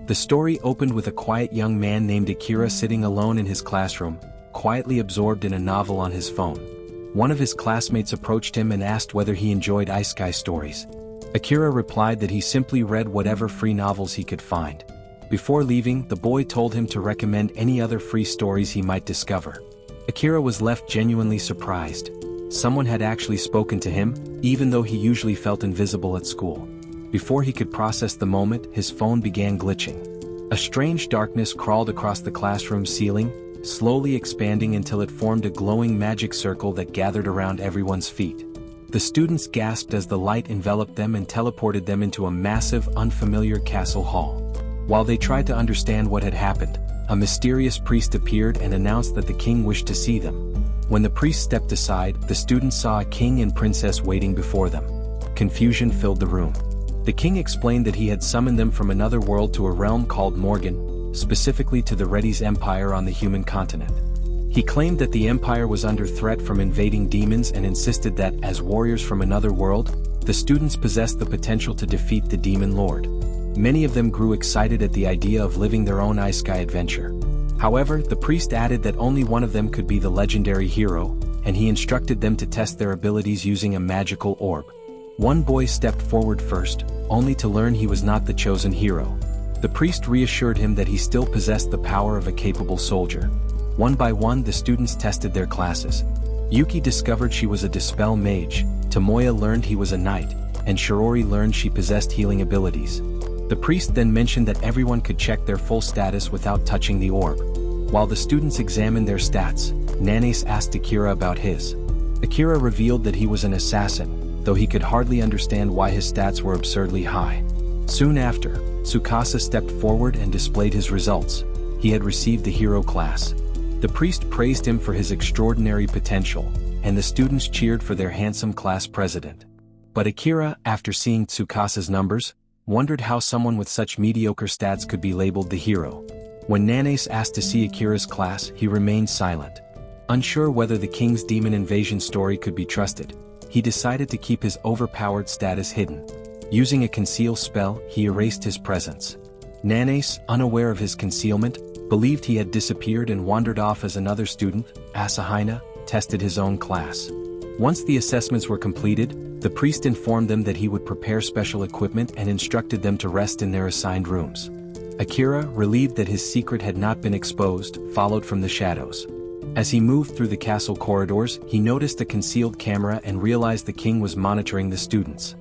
The story opened with a quiet young man named Akira sitting alone in his classroom, quietly absorbed in a novel on his phone. One of his classmates approached him and asked whether he enjoyed isekai stories. Akira replied that he simply read whatever free novels he could find. Before leaving, the boy told him to recommend any other free stories he might discover. Akira was left genuinely surprised. Someone had actually spoken to him, even though he usually felt invisible at school. Before he could process the moment, his phone began glitching. A strange darkness crawled across the classroom ceiling, slowly expanding until it formed a glowing magic circle that gathered around everyone's feet. The students gasped as the light enveloped them and teleported them into a massive, unfamiliar castle hall. While they tried to understand what had happened, a mysterious priest appeared and announced that the king wished to see them. When the priest stepped aside, the students saw a king and princess waiting before them. Confusion filled the room. The king explained that he had summoned them from another world to a realm called Morgan, specifically to the Reddy's Empire on the human continent. He claimed that the empire was under threat from invading demons and insisted that, as warriors from another world, the students possessed the potential to defeat the demon lord. Many of them grew excited at the idea of living their own isekai adventure. However, the priest added that only one of them could be the legendary hero, and he instructed them to test their abilities using a magical orb. One boy stepped forward first, only to learn he was not the chosen hero. The priest reassured him that he still possessed the power of a capable soldier. One by one, the students tested their classes. Yuki discovered she was a dispel mage, Tomoya learned he was a knight, and Shirori learned she possessed healing abilities. The priest then mentioned that everyone could check their full status without touching the orb. While the students examined their stats, Nanace asked Akira about his. Akira revealed that he was an assassin, though he could hardly understand why his stats were absurdly high. Soon after, Tsukasa stepped forward and displayed his results. He had received the hero class. The priest praised him for his extraordinary potential, and the students cheered for their handsome class president. But Akira, after seeing Tsukasa's numbers, wondered how someone with such mediocre stats could be labeled the hero. When Nanace asked to see Akira's class, he remained silent. Unsure whether the king's demon invasion story could be trusted, he decided to keep his overpowered status hidden. Using a conceal spell, he erased his presence. Nanace, unaware of his concealment, believed he had disappeared and wandered off as another student, Asahina, tested his own class. Once the assessments were completed, the priest informed them that he would prepare special equipment and instructed them to rest in their assigned rooms. Akira, relieved that his secret had not been exposed, followed from the shadows. As he moved through the castle corridors, he noticed a concealed camera and realized the king was monitoring the students.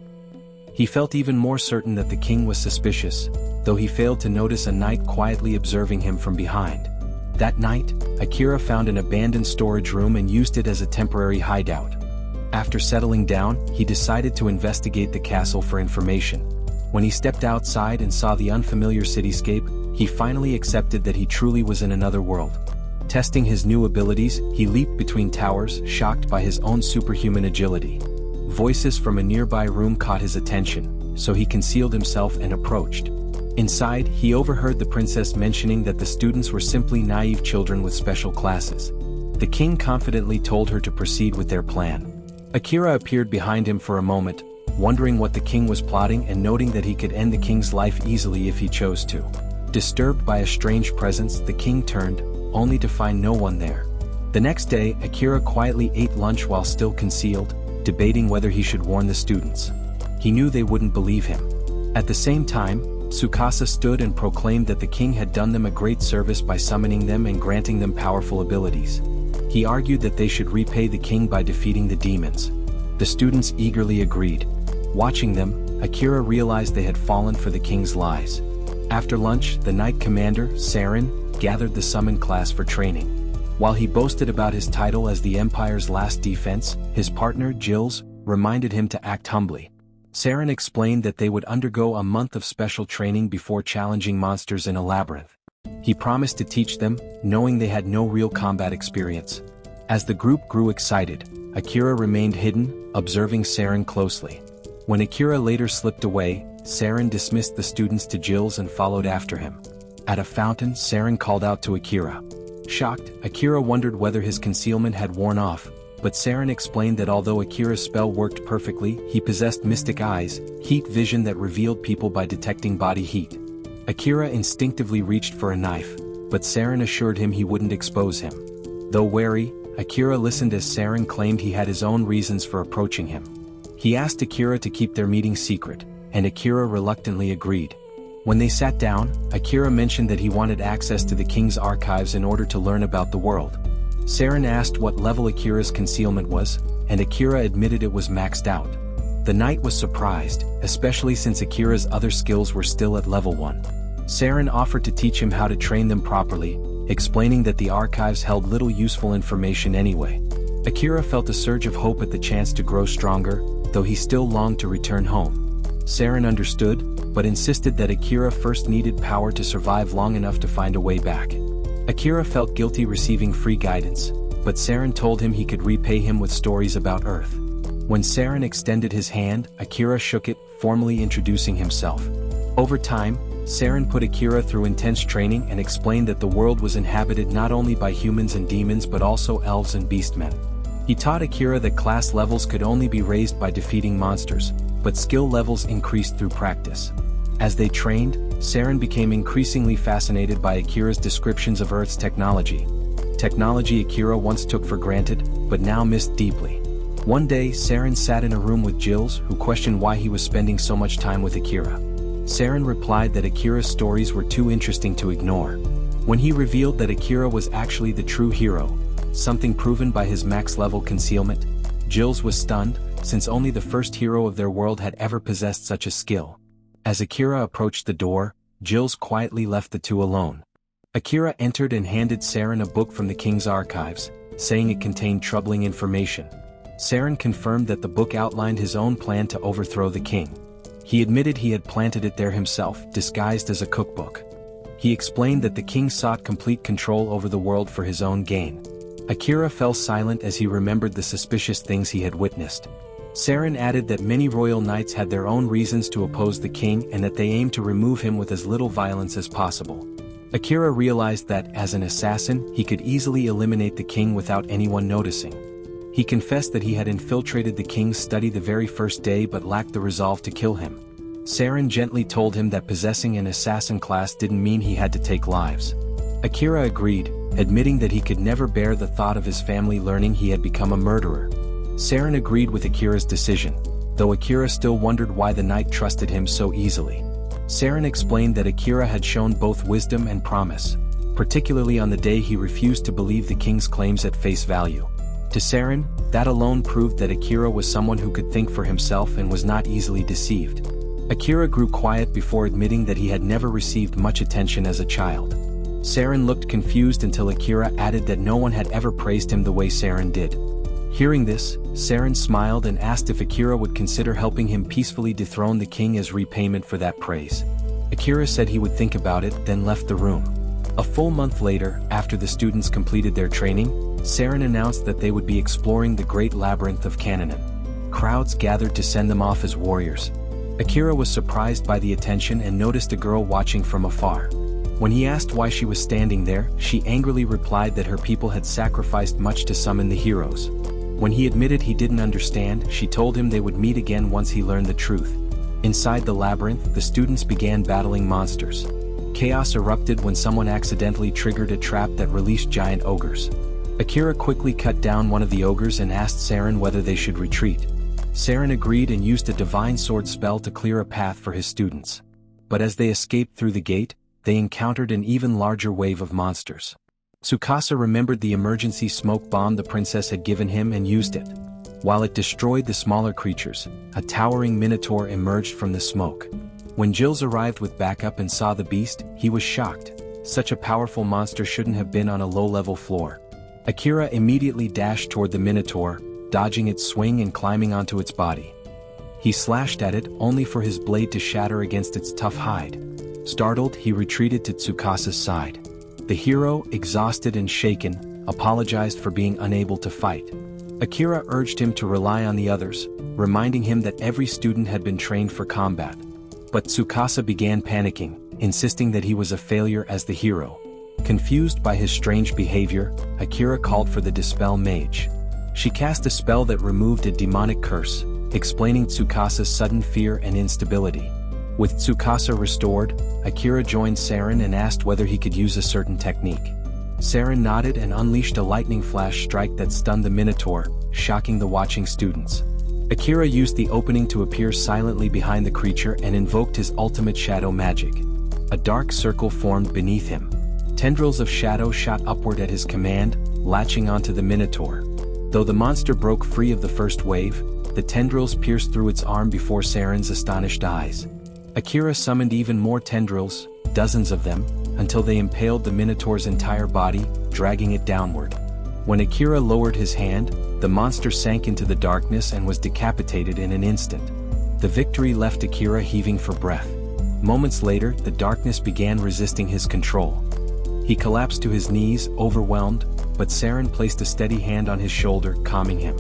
He felt even more certain that the king was suspicious, though he failed to notice a knight quietly observing him from behind. That night, Akira found an abandoned storage room and used it as a temporary hideout. After settling down, he decided to investigate the castle for information. When he stepped outside and saw the unfamiliar cityscape, he finally accepted that he truly was in another world. Testing his new abilities, he leaped between towers, shocked by his own superhuman agility. Voices from a nearby room caught his attention, so he concealed himself and approached. Inside, he overheard the princess mentioning that the students were simply naive children with special classes. The king confidently told her to proceed with their plan. Akira appeared behind him for a moment, wondering what the king was plotting and noting that he could end the king's life easily if he chose to. Disturbed by a strange presence, the king turned, only to find no one there. The next day, Akira quietly ate lunch while still concealed, debating whether he should warn the students. He knew they wouldn't believe him. At the same time, Tsukasa stood and proclaimed that the king had done them a great service by summoning them and granting them powerful abilities. He argued that they should repay the king by defeating the demons. The students eagerly agreed. Watching them, Akira realized they had fallen for the king's lies. After lunch, the knight commander, Saren, gathered the summoned class for training. While he boasted about his title as the Empire's last defense, his partner, Jills, reminded him to act humbly. Saren explained that they would undergo a month of special training before challenging monsters in a labyrinth. He promised to teach them, knowing they had no real combat experience. As the group grew excited, Akira remained hidden, observing Saren closely. When Akira later slipped away, Saren dismissed the students to Jills and followed after him. At a fountain, Saren called out to Akira. Shocked, Akira wondered whether his concealment had worn off, but Saren explained that although Akira's spell worked perfectly, he possessed mystic eyes, heat vision that revealed people by detecting body heat. Akira instinctively reached for a knife, but Saren assured him he wouldn't expose him. Though wary, Akira listened as Saren claimed he had his own reasons for approaching him. He asked Akira to keep their meeting secret, and Akira reluctantly agreed. When they sat down, Akira mentioned that he wanted access to the king's archives in order to learn about the world. Saren asked what level Akira's concealment was, and Akira admitted it was maxed out. The knight was surprised, especially since Akira's other skills were still at level 1. Saren offered to teach him how to train them properly, explaining that the archives held little useful information anyway. Akira felt a surge of hope at the chance to grow stronger, though he still longed to return home. Saren understood, but insisted that Akira first needed power to survive long enough to find a way back. Akira felt guilty receiving free guidance, but Saren told him he could repay him with stories about Earth. When Saren extended his hand, Akira shook it, formally introducing himself. Over time, Saren put Akira through intense training and explained that the world was inhabited not only by humans and demons but also elves and beastmen. He taught Akira that class levels could only be raised by defeating monsters, but skill levels increased through practice. As they trained, Saren became increasingly fascinated by Akira's descriptions of Earth's technology. Technology Akira once took for granted, but now missed deeply. One day, Saren sat in a room with Jills, who questioned why he was spending so much time with Akira. Saren replied that Akira's stories were too interesting to ignore. When he revealed that Akira was actually the true hero, something proven by his max-level concealment, Jills was stunned, since only the first hero of their world had ever possessed such a skill. As Akira approached the door, Jills quietly left the two alone. Akira entered and handed Saren a book from the king's archives, saying it contained troubling information. Saren confirmed that the book outlined his own plan to overthrow the king. He admitted he had planted it there himself, disguised as a cookbook. He explained that the king sought complete control over the world for his own gain. Akira fell silent as he remembered the suspicious things he had witnessed. Saren added that many royal knights had their own reasons to oppose the king and that they aimed to remove him with as little violence as possible. Akira realized that, as an assassin, he could easily eliminate the king without anyone noticing. He confessed that he had infiltrated the king's study the very first day but lacked the resolve to kill him. Saren gently told him that possessing an assassin class didn't mean he had to take lives. Akira agreed, admitting that he could never bear the thought of his family learning he had become a murderer. Saren agreed with Akira's decision, though Akira still wondered why the knight trusted him so easily. Saren explained that Akira had shown both wisdom and promise, particularly on the day he refused to believe the king's claims at face value. To Saren, that alone proved that Akira was someone who could think for himself and was not easily deceived. Akira grew quiet before admitting that he had never received much attention as a child. Saren looked confused until Akira added that no one had ever praised him the way Saren did. Hearing this, Saren smiled and asked if Akira would consider helping him peacefully dethrone the king as repayment for that praise. Akira said he would think about it, then left the room. A full month later, after the students completed their training, Saren announced that they would be exploring the Great Labyrinth of Canaan. Crowds gathered to send them off as warriors. Akira was surprised by the attention and noticed a girl watching from afar. When he asked why she was standing there, she angrily replied that her people had sacrificed much to summon the heroes. When he admitted he didn't understand, she told him they would meet again once he learned the truth. Inside the labyrinth, the students began battling monsters. Chaos erupted when someone accidentally triggered a trap that released giant ogres. Akira quickly cut down one of the ogres and asked Saren whether they should retreat. Saren agreed and used a divine sword spell to clear a path for his students. But as they escaped through the gate, they encountered an even larger wave of monsters. Tsukasa remembered the emergency smoke bomb the princess had given him and used it. While it destroyed the smaller creatures, a towering minotaur emerged from the smoke. When Jills arrived with backup and saw the beast, he was shocked. Such a powerful monster shouldn't have been on a low-level floor. Akira immediately dashed toward the minotaur, dodging its swing and climbing onto its body. He slashed at it, only for his blade to shatter against its tough hide. Startled, he retreated to Tsukasa's side. The hero, exhausted and shaken, apologized for being unable to fight. Akira urged him to rely on the others, reminding him that every student had been trained for combat. But Tsukasa began panicking, insisting that he was a failure as the hero. Confused by his strange behavior, Akira called for the Dispel Mage. She cast a spell that removed a demonic curse, explaining Tsukasa's sudden fear and instability. With Tsukasa restored, Akira joined Saren and asked whether he could use a certain technique. Saren nodded and unleashed a lightning flash strike that stunned the Minotaur, shocking the watching students. Akira used the opening to appear silently behind the creature and invoked his ultimate shadow magic. A dark circle formed beneath him. Tendrils of shadow shot upward at his command, latching onto the Minotaur. Though the monster broke free of the first wave, the tendrils pierced through its arm before Saren's astonished eyes. Akira summoned even more tendrils, dozens of them, until they impaled the Minotaur's entire body, dragging it downward. When Akira lowered his hand, the monster sank into the darkness and was decapitated in an instant. The victory left Akira heaving for breath. Moments later, the darkness began resisting his control. He collapsed to his knees, overwhelmed, but Saren placed a steady hand on his shoulder, calming him.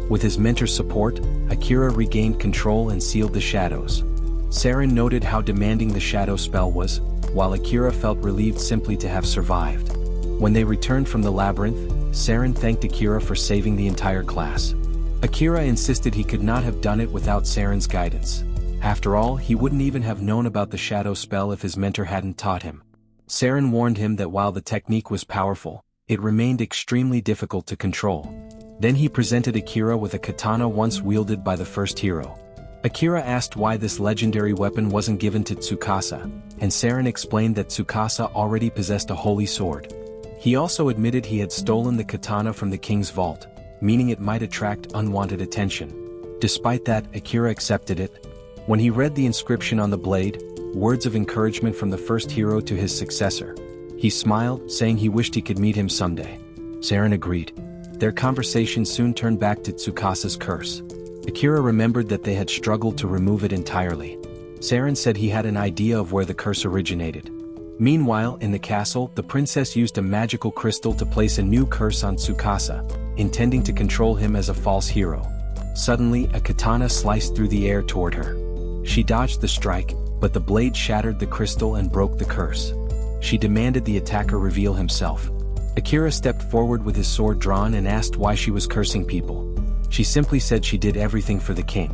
With his mentor's support, Akira regained control and sealed the shadows. Saren noted how demanding the shadow spell was, while Akira felt relieved simply to have survived. When they returned from the labyrinth, Saren thanked Akira for saving the entire class. Akira insisted he could not have done it without Saren's guidance. After all, he wouldn't even have known about the shadow spell if his mentor hadn't taught him. Saren warned him that while the technique was powerful, it remained extremely difficult to control. Then he presented Akira with a katana once wielded by the first hero. Akira asked why this legendary weapon wasn't given to Tsukasa, and Saren explained that Tsukasa already possessed a holy sword. He also admitted he had stolen the katana from the king's vault, meaning it might attract unwanted attention. Despite that, Akira accepted it. When he read the inscription on the blade, words of encouragement from the first hero to his successor, he smiled, saying he wished he could meet him someday. Saren agreed. Their conversation soon turned back to Tsukasa's curse. Akira remembered that they had struggled to remove it entirely. Saren said he had an idea of where the curse originated. Meanwhile, in the castle, the princess used a magical crystal to place a new curse on Tsukasa, intending to control him as a false hero. Suddenly, a katana sliced through the air toward her. She dodged the strike, but the blade shattered the crystal and broke the curse. She demanded the attacker reveal himself. Akira stepped forward with his sword drawn and asked why she was cursing people. She simply said she did everything for the king.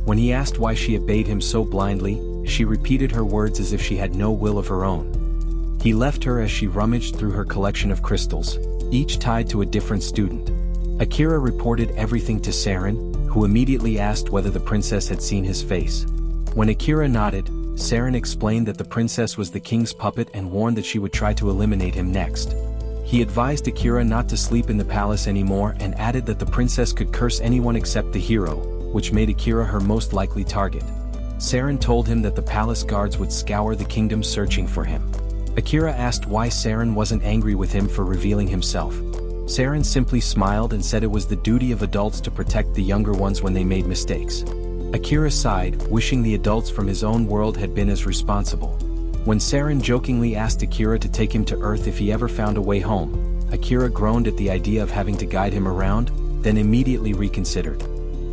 When he asked why she obeyed him so blindly, she repeated her words as if she had no will of her own. He left her as she rummaged through her collection of crystals, each tied to a different student. Akira reported everything to Saren, who immediately asked whether the princess had seen his face. When Akira nodded, Saren explained that the princess was the king's puppet and warned that she would try to eliminate him next. He advised Akira not to sleep in the palace anymore and added that the princess could curse anyone except the hero, which made Akira her most likely target. Saren told him that the palace guards would scour the kingdom searching for him. Akira asked why Saren wasn't angry with him for revealing himself. Saren simply smiled and said it was the duty of adults to protect the younger ones when they made mistakes. Akira sighed, wishing the adults from his own world had been as responsible. When Saren jokingly asked Akira to take him to Earth if he ever found a way home, Akira groaned at the idea of having to guide him around, then immediately reconsidered.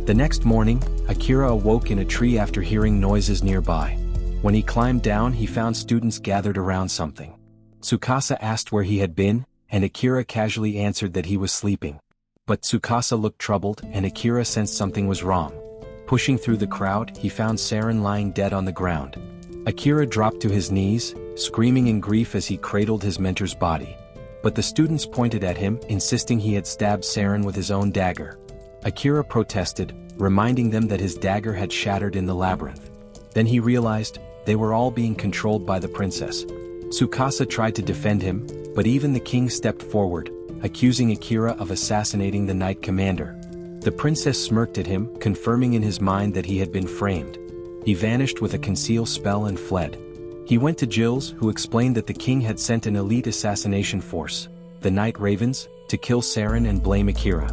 The next morning, Akira awoke in a tree after hearing noises nearby. When he climbed down, he found students gathered around something. Tsukasa asked where he had been, and Akira casually answered that he was sleeping. But Tsukasa looked troubled, and Akira sensed something was wrong. Pushing through the crowd, he found Saren lying dead on the ground. Akira dropped to his knees, screaming in grief as he cradled his mentor's body. But the students pointed at him, insisting he had stabbed Saren with his own dagger. Akira protested, reminding them that his dagger had shattered in the labyrinth. Then he realized, they were all being controlled by the princess. Tsukasa tried to defend him, but even the king stepped forward, accusing Akira of assassinating the knight commander. The princess smirked at him, confirming in his mind that he had been framed. He vanished with a conceal spell and fled. He went to Jill's, who explained that the king had sent an elite assassination force, the Night Ravens, to kill Saren and blame Akira.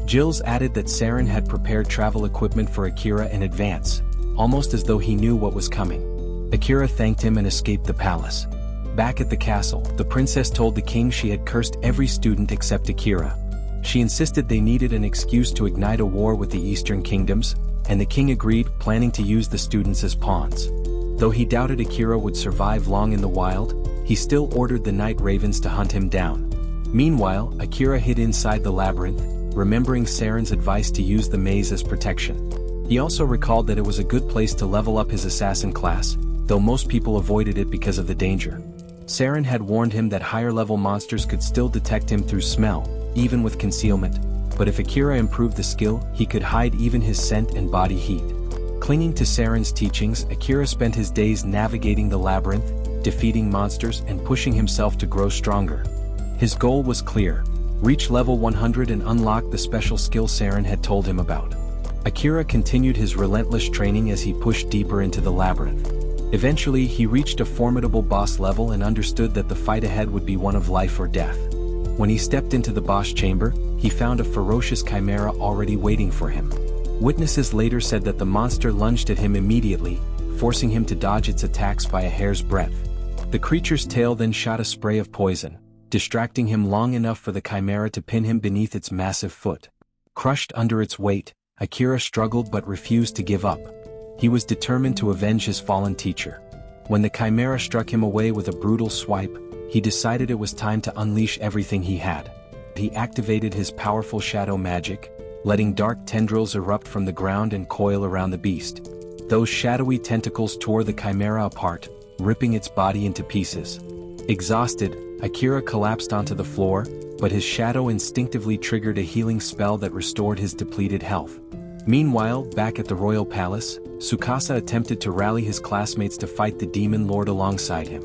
Jill's added that Saren had prepared travel equipment for Akira in advance, almost as though he knew what was coming. Akira thanked him and escaped the palace. Back at the castle, the princess told the king she had cursed every student except Akira. She insisted they needed an excuse to ignite a war with the Eastern Kingdoms, and the king agreed, planning to use the students as pawns. Though he doubted Akira would survive long in the wild, he still ordered the Night Ravens to hunt him down. Meanwhile, Akira hid inside the labyrinth, remembering Saren's advice to use the maze as protection. He also recalled that it was a good place to level up his assassin class, though most people avoided it because of the danger. Saren had warned him that higher-level monsters could still detect him through smell, even with concealment, but if Akira improved the skill, he could hide even his scent and body heat. Clinging to Saren's teachings, Akira spent his days navigating the labyrinth, defeating monsters and pushing himself to grow stronger. His goal was clear: reach level 100 and unlock the special skill Saren had told him about. Akira continued his relentless training as he pushed deeper into the labyrinth. Eventually, he reached a formidable boss level and understood that the fight ahead would be one of life or death. When he stepped into the boss chamber, he found a ferocious chimera already waiting for him. Witnesses later said that the monster lunged at him immediately, forcing him to dodge its attacks by a hair's breadth. The creature's tail then shot a spray of poison, distracting him long enough for the chimera to pin him beneath its massive foot. Crushed under its weight, Akira struggled but refused to give up. He was determined to avenge his fallen teacher. When the chimera struck him away with a brutal swipe, he decided it was time to unleash everything he had. He activated his powerful shadow magic, letting dark tendrils erupt from the ground and coil around the beast. Those shadowy tentacles tore the chimera apart, ripping its body into pieces. Exhausted, Akira collapsed onto the floor, but his shadow instinctively triggered a healing spell that restored his depleted health. Meanwhile, back at the royal palace, Tsukasa attempted to rally his classmates to fight the demon lord alongside him.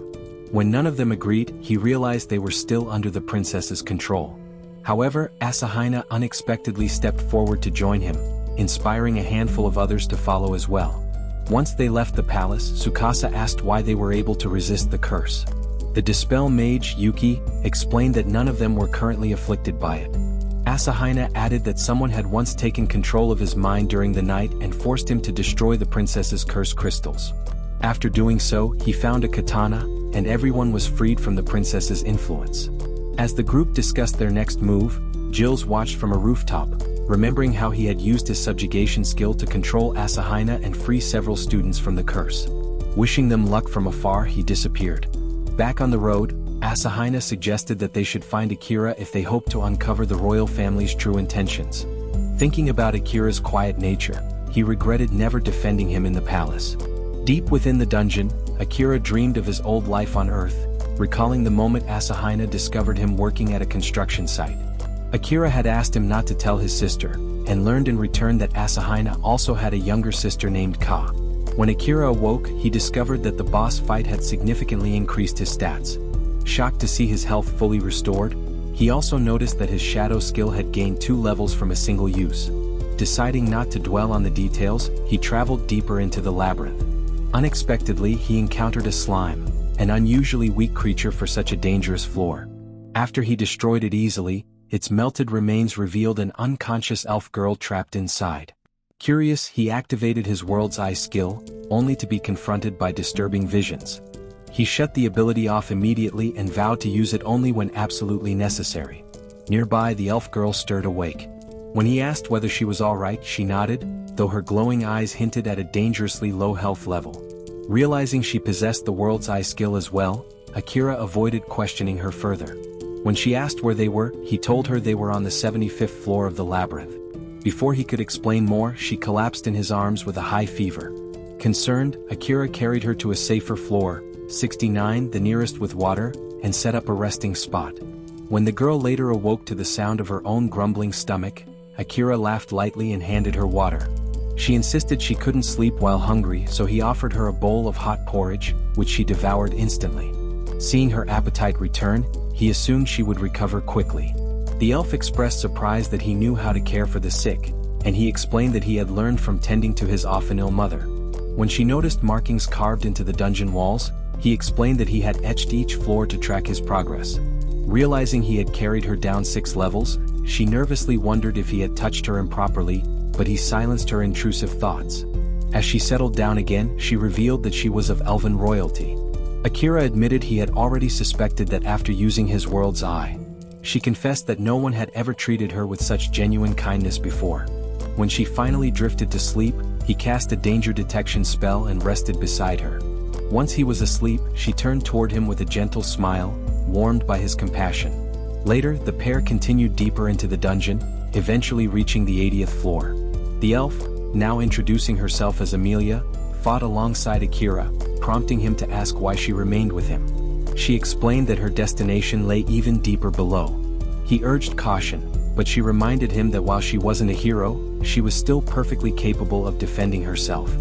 When none of them agreed, he realized they were still under the princess's control. However, Asahina unexpectedly stepped forward to join him, inspiring a handful of others to follow as well. Once they left the palace, Tsukasa asked why they were able to resist the curse. The Dispel mage, Yuki, explained that none of them were currently afflicted by it. Asahina added that someone had once taken control of his mind during the night and forced him to destroy the princess's curse crystals. After doing so, he found a katana, and everyone was freed from the princess's influence. As the group discussed their next move, Gilles watched from a rooftop, remembering how he had used his subjugation skill to control Asahina and free several students from the curse. Wishing them luck from afar, he disappeared. Back on the road, Asahina suggested that they should find Akira if they hoped to uncover the royal family's true intentions. Thinking about Akira's quiet nature, he regretted never defending him in the palace. Deep within the dungeon, Akira dreamed of his old life on Earth, recalling the moment Asahina discovered him working at a construction site. Akira had asked him not to tell his sister, and learned in return that Asahina also had a younger sister named Ka. When Akira awoke, he discovered that the boss fight had significantly increased his stats. Shocked to see his health fully restored, he also noticed that his shadow skill had gained 2 levels from a single use. Deciding not to dwell on the details, he traveled deeper into the labyrinth. Unexpectedly, he encountered a slime, an unusually weak creature for such a dangerous floor. After he destroyed it easily, its melted remains revealed an unconscious elf girl trapped inside. Curious, he activated his World's Eye skill, only to be confronted by disturbing visions. He shut the ability off immediately and vowed to use it only when absolutely necessary. Nearby, the elf girl stirred awake. When he asked whether she was alright, she nodded, though her glowing eyes hinted at a dangerously low health level. Realizing she possessed the World's Eye skill as well, Akira avoided questioning her further. When she asked where they were, he told her they were on the 75th floor of the labyrinth. Before he could explain more, she collapsed in his arms with a high fever. Concerned, Akira carried her to a safer floor, 69, the nearest with water, and set up a resting spot. When the girl later awoke to the sound of her own grumbling stomach, Akira laughed lightly and handed her water. She insisted she couldn't sleep while hungry, so he offered her a bowl of hot porridge, which she devoured instantly. Seeing her appetite return, he assumed she would recover quickly. The elf expressed surprise that he knew how to care for the sick, and he explained that he had learned from tending to his often ill mother. When she noticed markings carved into the dungeon walls, he explained that he had etched each floor to track his progress. Realizing he had carried her down 6 levels, she nervously wondered if he had touched her improperly, but he silenced her intrusive thoughts. As she settled down again, she revealed that she was of elven royalty. Akira admitted he had already suspected that after using his World's Eye. She confessed that no one had ever treated her with such genuine kindness before. When she finally drifted to sleep, he cast a danger detection spell and rested beside her. Once he was asleep, she turned toward him with a gentle smile, warmed by his compassion. Later, the pair continued deeper into the dungeon, eventually reaching the 80th floor. The elf, now introducing herself as Amelia, fought alongside Akira, prompting him to ask why she remained with him. She explained that her destination lay even deeper below. He urged caution, but she reminded him that while she wasn't a hero, she was still perfectly capable of defending herself.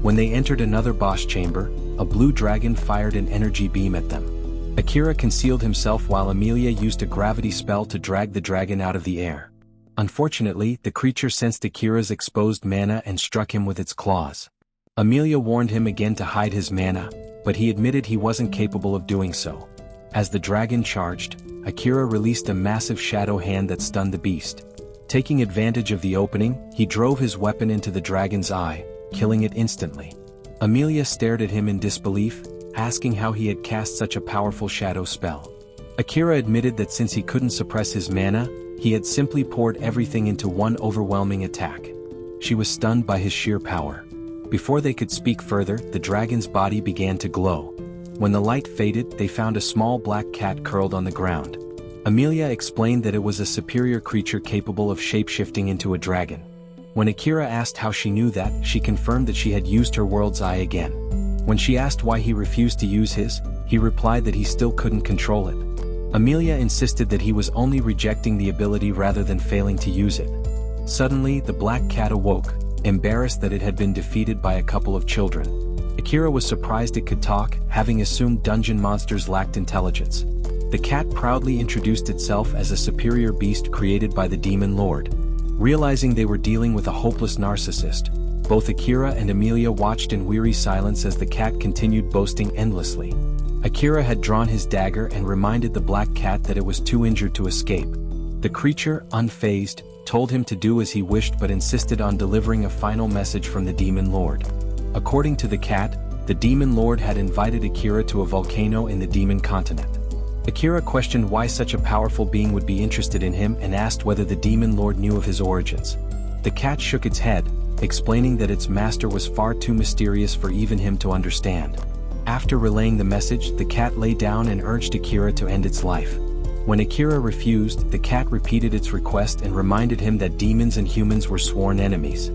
When they entered another boss chamber, a blue dragon fired an energy beam at them. Akira concealed himself while Emilia used a gravity spell to drag the dragon out of the air. Unfortunately, the creature sensed Akira's exposed mana and struck him with its claws. Emilia warned him again to hide his mana, but he admitted he wasn't capable of doing so. As the dragon charged, Akira released a massive shadow hand that stunned the beast. Taking advantage of the opening, he drove his weapon into the dragon's eye, killing it instantly. Emilia stared at him in disbelief, asking how he had cast such a powerful shadow spell. Akira admitted that since he couldn't suppress his mana, he had simply poured everything into one overwhelming attack. She was stunned by his sheer power. Before they could speak further, the dragon's body began to glow. When the light faded, they found a small black cat curled on the ground. Emilia explained that it was a superior creature capable of shapeshifting into a dragon. When Akira asked how she knew that, she confirmed that she had used her world's eye again. When she asked why he refused to use his, he replied that he still couldn't control it. Emilia insisted that he was only rejecting the ability rather than failing to use it. Suddenly, the black cat awoke, embarrassed that it had been defeated by a couple of children. Akira was surprised it could talk, having assumed dungeon monsters lacked intelligence. The cat proudly introduced itself as a superior beast created by the demon lord. Realizing they were dealing with a hopeless narcissist, both Akira and Emilia watched in weary silence as the cat continued boasting endlessly. Akira had drawn his dagger and reminded the black cat that it was too injured to escape. The creature, unfazed, told him to do as he wished but insisted on delivering a final message from the demon lord. According to the cat, the demon lord had invited Akira to a volcano in the demon continent. Akira questioned why such a powerful being would be interested in him and asked whether the demon lord knew of his origins. The cat shook its head, explaining that its master was far too mysterious for even him to understand. After relaying the message, the cat lay down and urged Akira to end its life. When Akira refused, the cat repeated its request and reminded him that demons and humans were sworn enemies.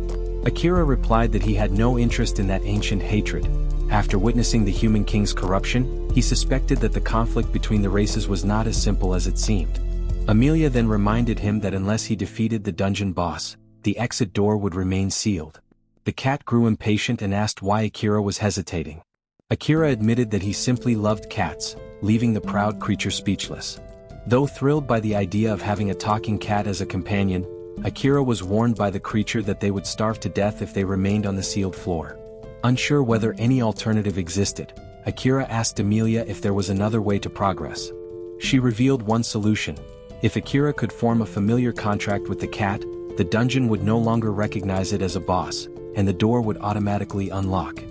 Akira replied that he had no interest in that ancient hatred. After witnessing the human king's corruption, he suspected that the conflict between the races was not as simple as it seemed. Emilia then reminded him that unless he defeated the dungeon boss, the exit door would remain sealed. The cat grew impatient and asked why Akira was hesitating. Akira admitted that he simply loved cats, leaving the proud creature speechless. Though thrilled by the idea of having a talking cat as a companion, Akira was warned by the creature that they would starve to death if they remained on the sealed floor. Unsure whether any alternative existed, Akira asked Emilia if there was another way to progress. She revealed one solution. If Akira could form a familiar contract with the cat, the dungeon would no longer recognize it as a boss, and the door would automatically unlock.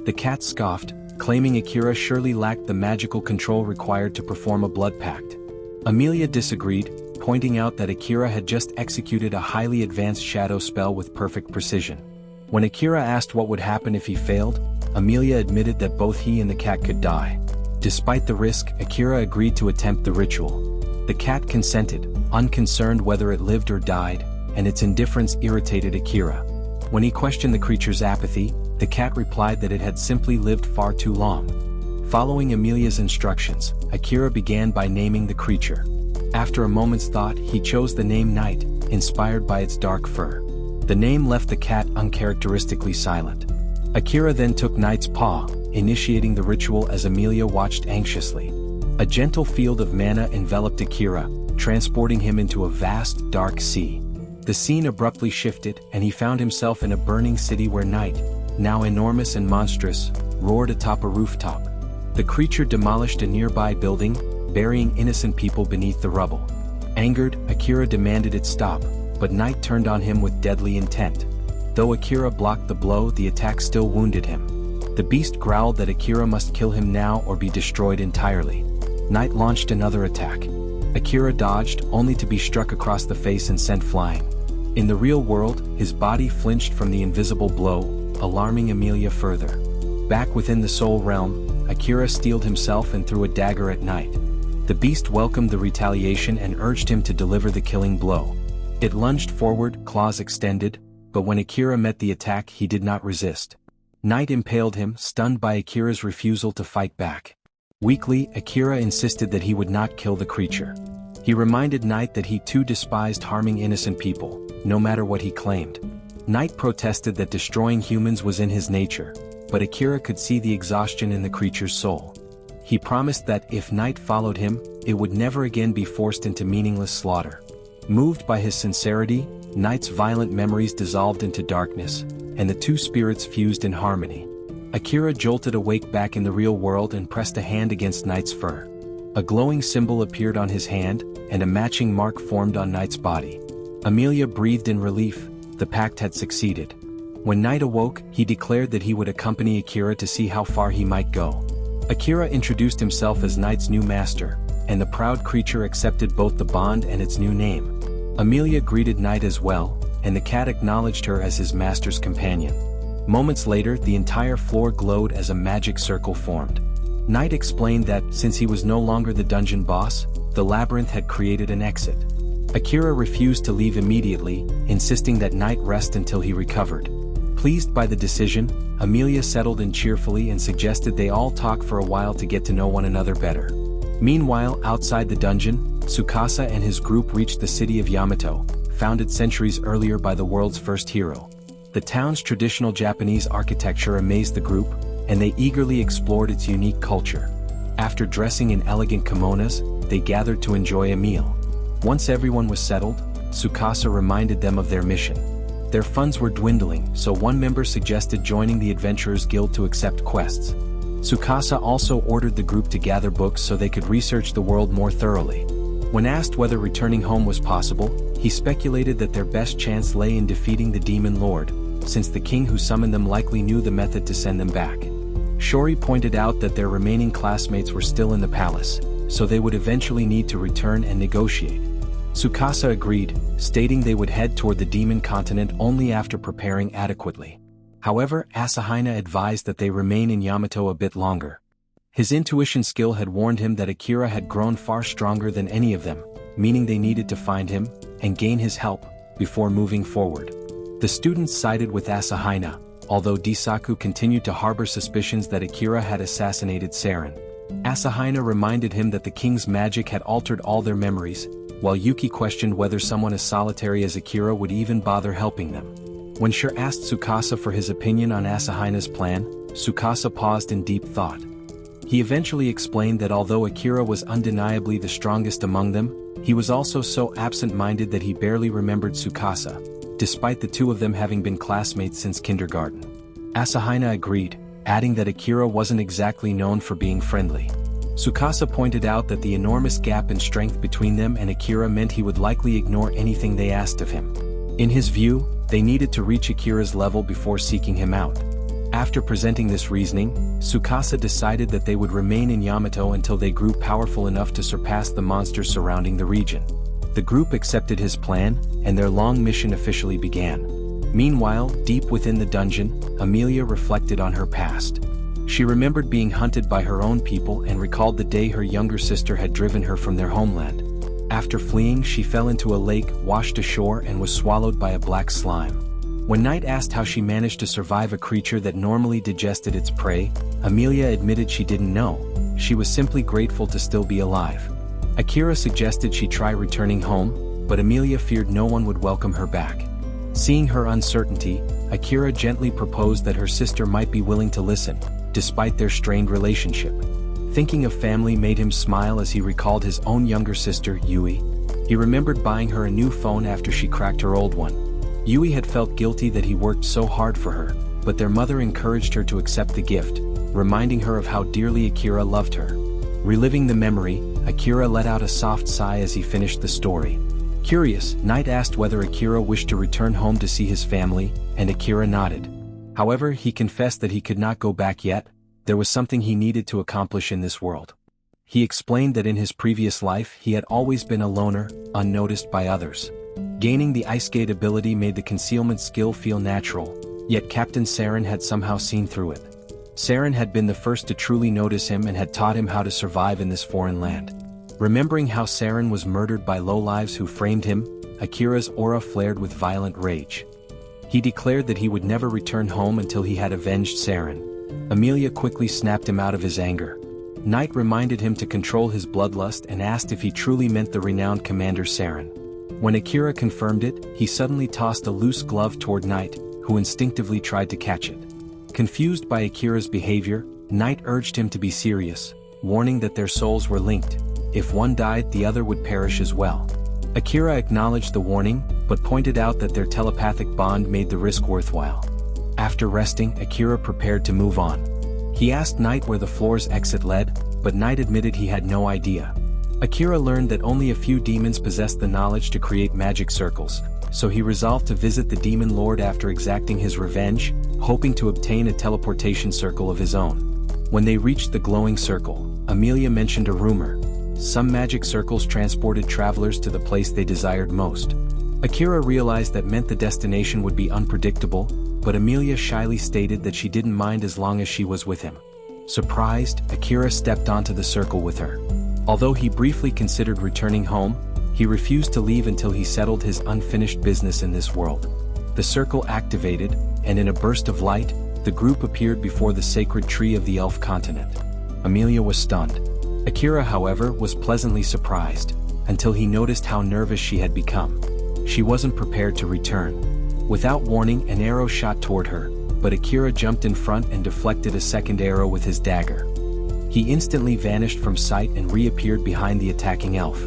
The cat scoffed, claiming Akira surely lacked the magical control required to perform a blood pact. Emilia disagreed, pointing out that Akira had just executed a highly advanced shadow spell with perfect precision. When Akira asked what would happen if he failed, Emilia admitted that both he and the cat could die. Despite the risk, Akira agreed to attempt the ritual. The cat consented, unconcerned whether it lived or died, and its indifference irritated Akira. When he questioned the creature's apathy, the cat replied that it had simply lived far too long. Following Emilia's instructions, Akira began by naming the creature. After a moment's thought, he chose the name Night, inspired by its dark fur. The name left the cat uncharacteristically silent. Akira then took Night's paw, initiating the ritual as Emilia watched anxiously. A gentle field of mana enveloped Akira, transporting him into a vast, dark sea. The scene abruptly shifted, and he found himself in a burning city where Night, now enormous and monstrous, roared atop a rooftop. The creature demolished a nearby building, burying innocent people beneath the rubble. Angered, Akira demanded it stop, but Night turned on him with deadly intent. Though Akira blocked the blow, the attack still wounded him. The beast growled that Akira must kill him now or be destroyed entirely. Night launched another attack. Akira dodged, only to be struck across the face and sent flying. In the real world, his body flinched from the invisible blow, alarming Emilia further. Back within the soul realm, Akira steeled himself and threw a dagger at Night. The beast welcomed the retaliation and urged him to deliver the killing blow. It lunged forward, claws extended, but when Akira met the attack he did not resist. Knight impaled him, stunned by Akira's refusal to fight back. Weakly, Akira insisted that he would not kill the creature. He reminded Knight that he too despised harming innocent people, no matter what he claimed. Knight protested that destroying humans was in his nature, but Akira could see the exhaustion in the creature's soul. He promised that if Knight followed him, it would never again be forced into meaningless slaughter. Moved by his sincerity, Knight's violent memories dissolved into darkness, and the two spirits fused in harmony. Akira jolted awake back in the real world and pressed a hand against Knight's fur. A glowing symbol appeared on his hand, and a matching mark formed on Knight's body. Amelia breathed in relief. The pact had succeeded. When Knight awoke, he declared that he would accompany Akira to see how far he might go. Akira introduced himself as Knight's new master, and the proud creature accepted both the bond and its new name. Amelia greeted Knight as well, and the cat acknowledged her as his master's companion. Moments later, the entire floor glowed as a magic circle formed. Knight explained that, since he was no longer the dungeon boss, the labyrinth had created an exit. Akira refused to leave immediately, insisting that Knight rest until he recovered. Pleased by the decision, Amelia settled in cheerfully and suggested they all talk for a while to get to know one another better. Meanwhile, outside the dungeon, Tsukasa and his group reached the city of Yamato, founded centuries earlier by the world's first hero. The town's traditional Japanese architecture amazed the group, and they eagerly explored its unique culture. After dressing in elegant kimonos, they gathered to enjoy a meal. Once everyone was settled, Tsukasa reminded them of their mission. Their funds were dwindling, so one member suggested joining the Adventurers Guild to accept quests. Tsukasa also ordered the group to gather books so they could research the world more thoroughly. When asked whether returning home was possible, he speculated that their best chance lay in defeating the Demon Lord, since the king who summoned them likely knew the method to send them back. Shori pointed out that their remaining classmates were still in the palace, so they would eventually need to return and negotiate. Tsukasa agreed, stating they would head toward the demon continent only after preparing adequately. However, Asahina advised that they remain in Yamato a bit longer. His intuition skill had warned him that Akira had grown far stronger than any of them, meaning they needed to find him and gain his help before moving forward. The students sided with Asahina, although Disaku continued to harbor suspicions that Akira had assassinated Saren. Asahina reminded him that the king's magic had altered all their memories, while Yuki questioned whether someone as solitary as Akira would even bother helping them. When Shur asked Tsukasa for his opinion on Asahina's plan, Tsukasa paused in deep thought. He eventually explained that although Akira was undeniably the strongest among them, he was also so absent-minded that he barely remembered Tsukasa, despite the two of them having been classmates since kindergarten. Asahina agreed, adding that Akira wasn't exactly known for being friendly. Tsukasa pointed out that the enormous gap in strength between them and Akira meant he would likely ignore anything they asked of him. In his view, they needed to reach Akira's level before seeking him out. After presenting this reasoning, Tsukasa decided that they would remain in Yamato until they grew powerful enough to surpass the monsters surrounding the region. The group accepted his plan, and their long mission officially began. Meanwhile, deep within the dungeon, Amelia reflected on her past. She remembered being hunted by her own people and recalled the day her younger sister had driven her from their homeland. After fleeing, she fell into a lake, washed ashore, and was swallowed by a black slime. When Knight asked how she managed to survive a creature that normally digested its prey, Amelia admitted she didn't know. She was simply grateful to still be alive. Akira suggested she try returning home, but Amelia feared no one would welcome her back. Seeing her uncertainty, Akira gently proposed that her sister might be willing to listen, despite their strained relationship. Thinking of family made him smile as he recalled his own younger sister, Yui. He remembered buying her a new phone after she cracked her old one. Yui had felt guilty that he worked so hard for her, but their mother encouraged her to accept the gift, reminding her of how dearly Akira loved her. Reliving the memory, Akira let out a soft sigh as he finished the story. Curious, Knight asked whether Akira wished to return home to see his family, and Akira nodded. However, he confessed that he could not go back yet. There was something he needed to accomplish in this world. He explained that in his previous life he had always been a loner, unnoticed by others. Gaining the Ice Gate ability made the concealment skill feel natural, yet Captain Saren had somehow seen through it. Saren had been the first to truly notice him and had taught him how to survive in this foreign land. Remembering how Saren was murdered by lowlives who framed him, Akira's aura flared with violent rage. He declared that he would never return home until he had avenged Saren. Amelia quickly snapped him out of his anger. Knight reminded him to control his bloodlust and asked if he truly meant the renowned Commander Saren. When Akira confirmed it, he suddenly tossed a loose glove toward Knight, who instinctively tried to catch it. Confused by Akira's behavior, Knight urged him to be serious, warning that their souls were linked. If one died, the other would perish as well. Akira acknowledged the warning, but pointed out that their telepathic bond made the risk worthwhile. After resting, Akira prepared to move on. He asked Knight where the floor's exit led, but Knight admitted he had no idea. Akira learned that only a few demons possessed the knowledge to create magic circles, so he resolved to visit the demon lord after exacting his revenge, hoping to obtain a teleportation circle of his own. When they reached the glowing circle, Amelia mentioned a rumor. Some magic circles transported travelers to the place they desired most. Akira realized that meant the destination would be unpredictable, but Amelia shyly stated that she didn't mind as long as she was with him. Surprised, Akira stepped onto the circle with her. Although he briefly considered returning home, he refused to leave until he settled his unfinished business in this world. The circle activated, and in a burst of light, the group appeared before the sacred tree of the elf continent. Amelia was stunned. Akira, however, was pleasantly surprised, until he noticed how nervous she had become. She wasn't prepared to return. Without warning, an arrow shot toward her, but Akira jumped in front and deflected a second arrow with his dagger. He instantly vanished from sight and reappeared behind the attacking elf.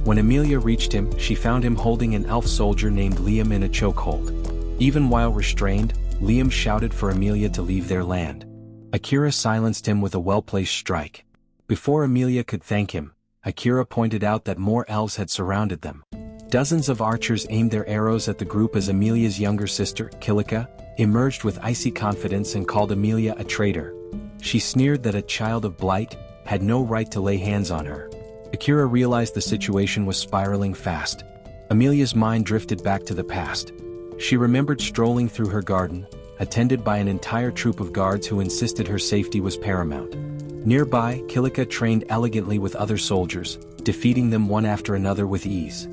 When Amelia reached him, she found him holding an elf soldier named Liam in a chokehold. Even while restrained, Liam shouted for Amelia to leave their land. Akira silenced him with a well-placed strike. Before Amelia could thank him, Akira pointed out that more elves had surrounded them. Dozens of archers aimed their arrows at the group as Amelia's younger sister, Kilika, emerged with icy confidence and called Amelia a traitor. She sneered that a child of Blight had no right to lay hands on her. Akira realized the situation was spiraling fast. Amelia's mind drifted back to the past. She remembered strolling through her garden, attended by an entire troop of guards who insisted her safety was paramount. Nearby, Kilika trained elegantly with other soldiers, defeating them one after another with ease.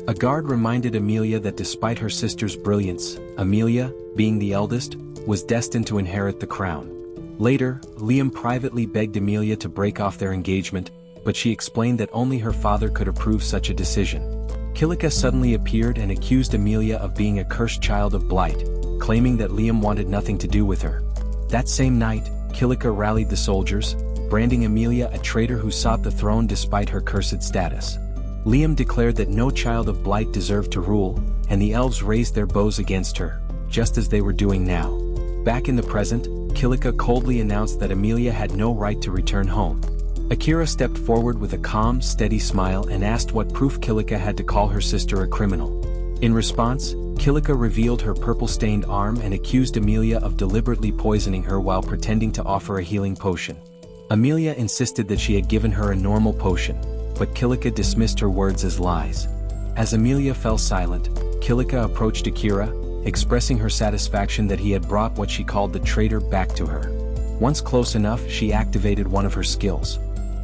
A guard reminded Amelia that despite her sister's brilliance, Amelia, being the eldest, was destined to inherit the crown. Later, Liam privately begged Amelia to break off their engagement, but she explained that only her father could approve such a decision. Kilika suddenly appeared and accused Amelia of being a cursed child of Blight, claiming that Liam wanted nothing to do with her. That same night, Kilika rallied the soldiers, branding Amelia a traitor who sought the throne despite her cursed status. Liam declared that no child of Blight deserved to rule, and the elves raised their bows against her, just as they were doing now. Back in the present, Kilika coldly announced that Amelia had no right to return home. Akira stepped forward with a calm, steady smile and asked what proof Kilika had to call her sister a criminal. In response, Kilika revealed her purple-stained arm and accused Amelia of deliberately poisoning her while pretending to offer a healing potion. Amelia insisted that she had given her a normal potion, but Kilika dismissed her words as lies. As Amelia fell silent, Kilika approached Akira, expressing her satisfaction that he had brought what she called the traitor back to her. Once close enough, she activated one of her skills.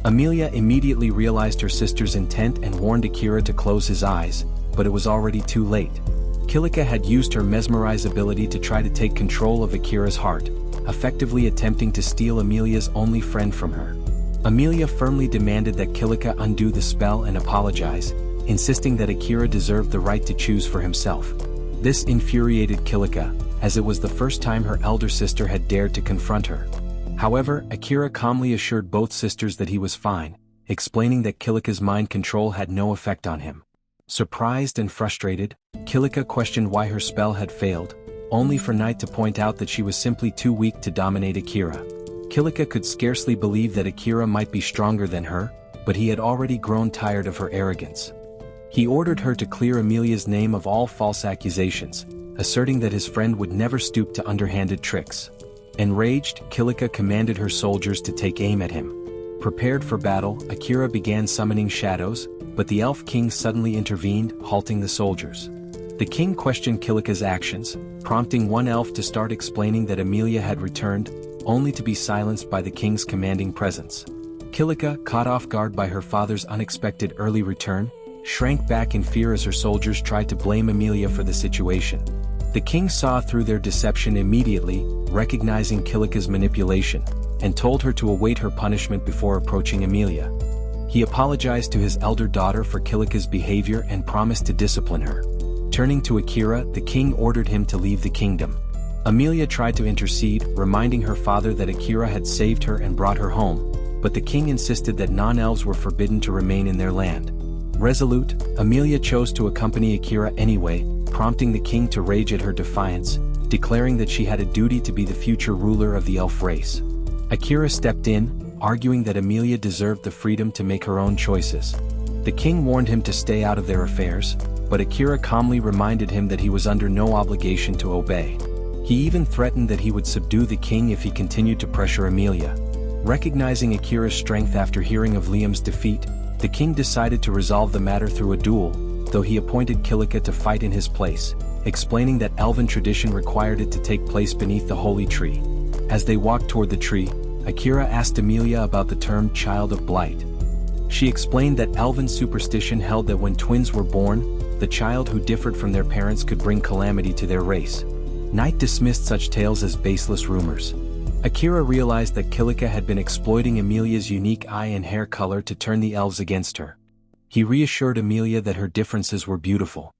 Amelia immediately realized her sister's intent and warned Akira to close his eyes, but it was already too late. Kilika had used her mesmerize ability to try to take control of Akira's heart, effectively attempting to steal Amelia's only friend from her. Amelia firmly demanded that Kilika undo the spell and apologize, insisting that Akira deserved the right to choose for himself. This infuriated Kilika, as it was the first time her elder sister had dared to confront her. However, Akira calmly assured both sisters that he was fine, explaining that Kilika's mind control had no effect on him. Surprised and frustrated, Kilika questioned why her spell had failed, only for Knight to point out that she was simply too weak to dominate Akira. Kilika could scarcely believe that Akira might be stronger than her, but he had already grown tired of her arrogance. He ordered her to clear Amelia's name of all false accusations, asserting that his friend would never stoop to underhanded tricks. Enraged, Kilika commanded her soldiers to take aim at him. Prepared for battle, Akira began summoning shadows, but the Elf King suddenly intervened, halting the soldiers. The king questioned Kilika's actions, prompting one elf to start explaining that Amelia had returned, only to be silenced by the king's commanding presence. Kilika, caught off guard by her father's unexpected early return, shrank back in fear as her soldiers tried to blame Amelia for the situation. The king saw through their deception immediately, recognizing Kilika's manipulation, and told her to await her punishment before approaching Amelia. He apologized to his elder daughter for Kilika's behavior and promised to discipline her. Turning to Akira, the king ordered him to leave the kingdom. Amelia tried to intercede, reminding her father that Akira had saved her and brought her home, but the king insisted that non-elves were forbidden to remain in their land. Resolute, Amelia chose to accompany Akira anyway, prompting the king to rage at her defiance, declaring that she had a duty to be the future ruler of the elf race. Akira stepped in, arguing that Amelia deserved the freedom to make her own choices. The king warned him to stay out of their affairs, but Akira calmly reminded him that he was under no obligation to obey. He even threatened that he would subdue the king if he continued to pressure Amelia. Recognizing Akira's strength after hearing of Liam's defeat, the king decided to resolve the matter through a duel, though he appointed Kilika to fight in his place, explaining that elven tradition required it to take place beneath the holy tree. As they walked toward the tree, Akira asked Amelia about the term child of blight. She explained that elven superstition held that when twins were born, the child who differed from their parents could bring calamity to their race. Knight dismissed such tales as baseless rumors. Akira realized that Kilika had been exploiting Amelia's unique eye and hair color to turn the elves against her. He reassured Amelia that her differences were beautiful.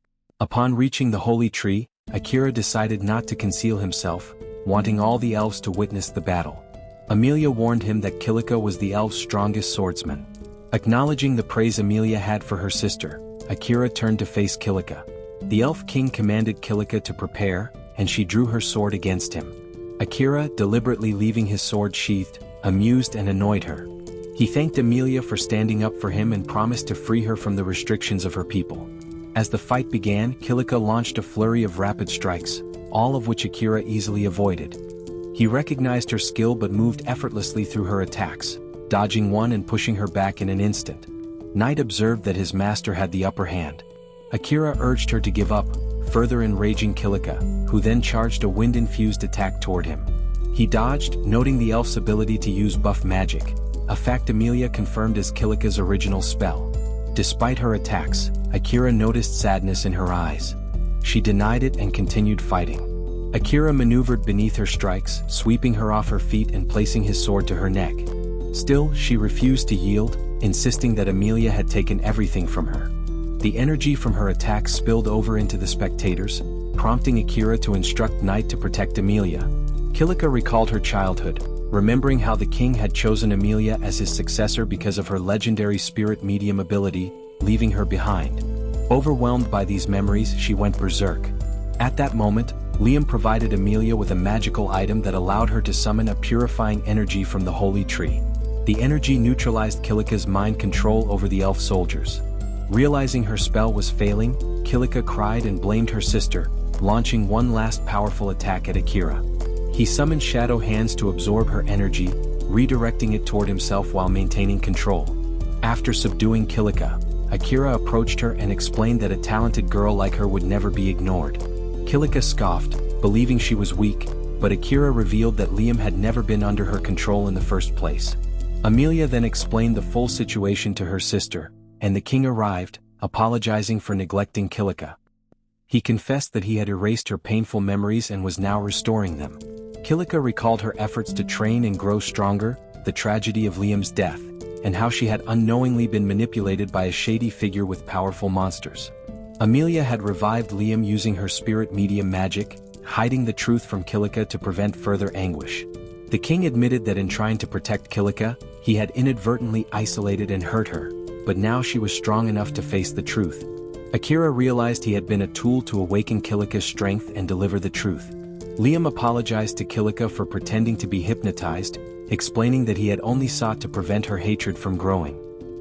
Upon reaching the holy tree, Akira decided not to conceal himself, wanting all the elves to witness the battle. Amelia warned him that Kilika was the elves' strongest swordsman. Acknowledging the praise Amelia had for her sister, Akira turned to face Kilika. The elf king commanded Kilika to prepare, and she drew her sword against him. Akira, deliberately leaving his sword sheathed, amused and annoyed her. He thanked Amelia for standing up for him and promised to free her from the restrictions of her people. As the fight began, Kilika launched a flurry of rapid strikes, all of which Akira easily avoided. He recognized her skill but moved effortlessly through her attacks, dodging one and pushing her back in an instant. Knight observed that his master had the upper hand. Akira urged her to give up, further enraging Kilika, who then charged a wind-infused attack toward him. He dodged, noting the elf's ability to use buff magic, a fact Amelia confirmed as Kilika's original spell. Despite her attacks, Akira noticed sadness in her eyes. She denied it and continued fighting. Akira maneuvered beneath her strikes, sweeping her off her feet and placing his sword to her neck. Still, she refused to yield, insisting that Amelia had taken everything from her. The energy from her attacks spilled over into the spectators, prompting Akira to instruct Knight to protect Amelia. Kilika recalled her childhood, remembering how the king had chosen Amelia as his successor because of her legendary spirit medium ability, leaving her behind. Overwhelmed by these memories, she went berserk. At that moment, Liam provided Amelia with a magical item that allowed her to summon a purifying energy from the holy tree. The energy neutralized Kilika's mind control over the elf soldiers. Realizing her spell was failing, Kilika cried and blamed her sister, launching one last powerful attack at Akira. He summoned shadow hands to absorb her energy, redirecting it toward himself while maintaining control. After subduing Kilika, Akira approached her and explained that a talented girl like her would never be ignored. Kilika scoffed, believing she was weak, but Akira revealed that Liam had never been under her control in the first place. Amelia then explained the full situation to her sister, and the king arrived, apologizing for neglecting Kilika. He confessed that he had erased her painful memories and was now restoring them. Kilika recalled her efforts to train and grow stronger, the tragedy of Liam's death, and how she had unknowingly been manipulated by a shady figure with powerful monsters. Amelia had revived Liam using her spirit medium magic, hiding the truth from Kilika to prevent further anguish. The king admitted that in trying to protect Kilika, he had inadvertently isolated and hurt her, but now she was strong enough to face the truth. Akira realized he had been a tool to awaken Kilika's strength and deliver the truth. Liam apologized to Kilika for pretending to be hypnotized, explaining that he had only sought to prevent her hatred from growing.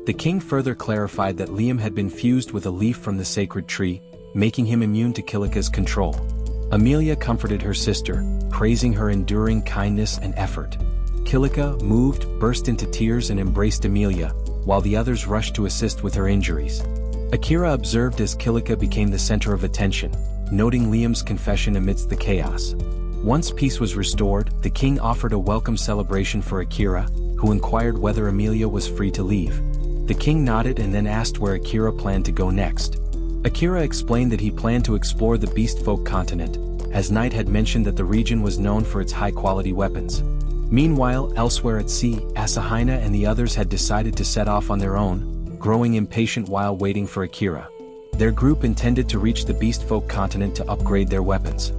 The king further clarified that Liam had been fused with a leaf from the sacred tree, making him immune to Kilika's control. Amelia comforted her sister, praising her enduring kindness and effort. Kilika, moved, burst into tears and embraced Amelia, while the others rushed to assist with her injuries. Akira observed as Kilika became the center of attention, noting Liam's confession amidst the chaos. Once peace was restored, the king offered a welcome celebration for Akira, who inquired whether Amelia was free to leave. The king nodded and then asked where Akira planned to go next. Akira explained that he planned to explore the beast folk continent, as Knight had mentioned that the region was known for its high-quality weapons. Meanwhile, elsewhere at sea, Asahina and the others had decided to set off on their own, growing impatient while waiting for Akira. Their group intended to reach the Beastfolk continent to upgrade their weapons.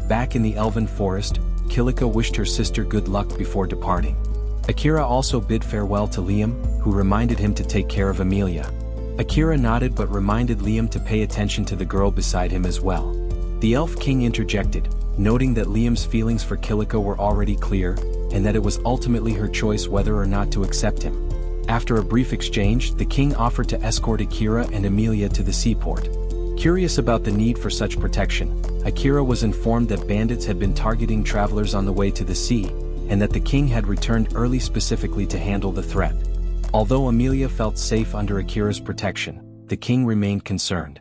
Back in the Elven Forest, Kilika wished her sister good luck before departing. Akira also bid farewell to Liam, who reminded him to take care of Amelia. Akira nodded but reminded Liam to pay attention to the girl beside him as well. The Elf King interjected, noting that Liam's feelings for Kilika were already clear, and that it was ultimately her choice whether or not to accept him. After a brief exchange, the king offered to escort Akira and Amelia to the seaport. Curious about the need for such protection, Akira was informed that bandits had been targeting travelers on the way to the sea, and that the king had returned early specifically to handle the threat. Although Amelia felt safe under Akira's protection, the king remained concerned.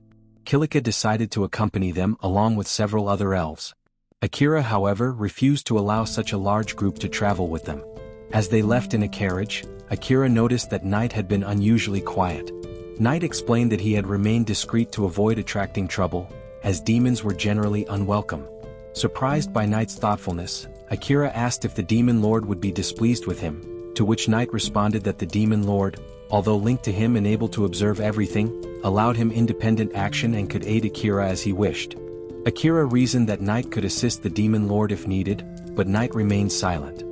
Kilika decided to accompany them along with several other elves. Akira, however, refused to allow such a large group to travel with them. As they left in a carriage, Akira noticed that Knight had been unusually quiet. Knight explained that he had remained discreet to avoid attracting trouble, as demons were generally unwelcome. Surprised by Knight's thoughtfulness, Akira asked if the demon lord would be displeased with him, to which Knight responded that the demon lord, although linked to him and able to observe everything, allowed him independent action and could aid Akira as he wished. Akira reasoned that Knight could assist the demon lord if needed, but Knight remained silent.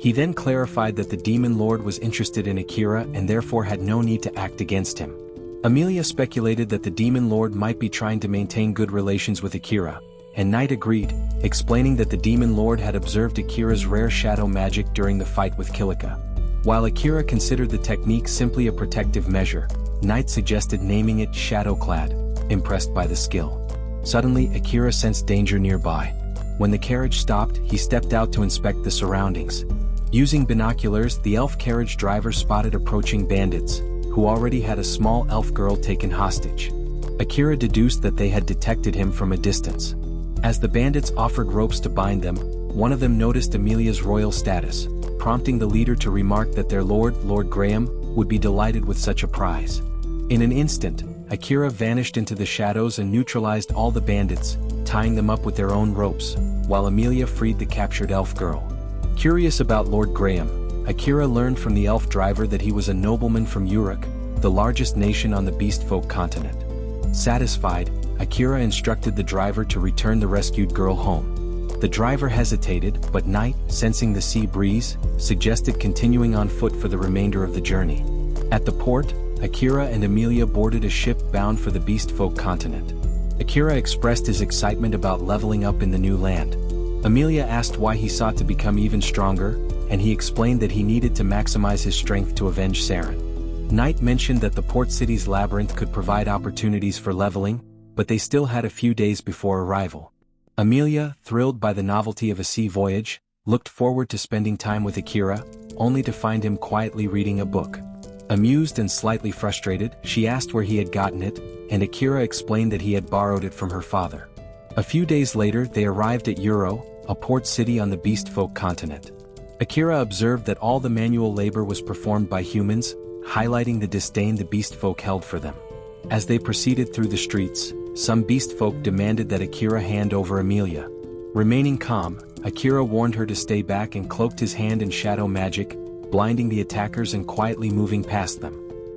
He then clarified that the demon lord was interested in Akira and therefore had no need to act against him. Amelia speculated that the demon lord might be trying to maintain good relations with Akira, and Knight agreed, explaining that the demon lord had observed Akira's rare shadow magic during the fight with Kilika. While Akira considered the technique simply a protective measure, Knight suggested naming it Shadowclad, impressed by the skill. Suddenly, Akira sensed danger nearby. When the carriage stopped, he stepped out to inspect the surroundings. Using binoculars, the elf carriage driver spotted approaching bandits, who already had a small elf girl taken hostage. Akira deduced that they had detected him from a distance. As the bandits offered ropes to bind them, one of them noticed Amelia's royal status, prompting the leader to remark that their lord, Lord Graham, would be delighted with such a prize. In an instant, Akira vanished into the shadows and neutralized all the bandits, tying them up with their own ropes, while Amelia freed the captured elf girl. Curious about Lord Graham, Akira learned from the elf driver that he was a nobleman from Uruk, the largest nation on the Beastfolk continent. Satisfied, Akira instructed the driver to return the rescued girl home. The driver hesitated, but Knight, sensing the sea breeze, suggested continuing on foot for the remainder of the journey. At the port, Akira and Amelia boarded a ship bound for the Beastfolk continent. Akira expressed his excitement about leveling up in the new land. Amelia asked why he sought to become even stronger, and he explained that he needed to maximize his strength to avenge Saren. Knight mentioned that the port city's labyrinth could provide opportunities for leveling, but they still had a few days before arrival. Amelia, thrilled by the novelty of a sea voyage, looked forward to spending time with Akira, only to find him quietly reading a book. Amused and slightly frustrated, she asked where he had gotten it, and Akira explained that he had borrowed it from her father. A few days later they arrived at Uro, a port city on the Beastfolk continent. Akira observed that all the manual labor was performed by humans, highlighting the disdain the Beastfolk held for them. As they proceeded through the streets, some Beastfolk demanded that Akira hand over Amelia. Remaining calm, Akira warned her to stay back and cloaked his hand in shadow magic, blinding the attackers and quietly moving past them.